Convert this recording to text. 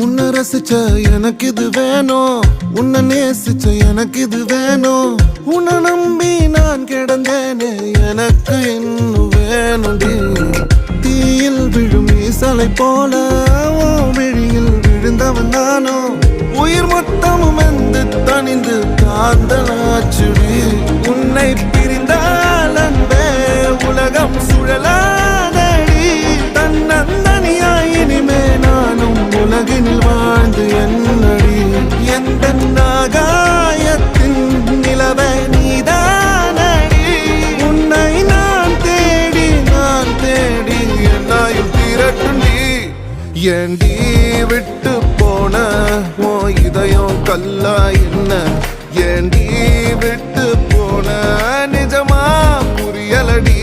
உன்னை ரசிச்ச எனக்கு இது வேணும், உன்னை நேசிச்ச எனக்கு இது வேணும். உன்னை நம்பி நான் கிடந்தேனே எனக்கு இன்னும் வேணும்டி. தீயில் விழும் ஈசலை போல விழியில் விழுந்தவன் நானோ. உயிர் மொத்தமும் வந்து தனிந்து காந்தலாச்சுடி. உன்னை பிரிந்தால் அன்பே உலகம் சுழலாதடி. தன்னந்தனியாய் இனிமே நானும் உலகினில் வாழ்ந்து என்னடி. எந்த நாகாயத்தின் நிலவை நீதானடி. உன்னை நான் தேடி என்னாயும் திரட்டுண்டி. ஏண்டி விட்டு போன ஓ இதயம் கல்லா என்ன? ஏண்டி விட்டு போன நிஜமா புரியலடி.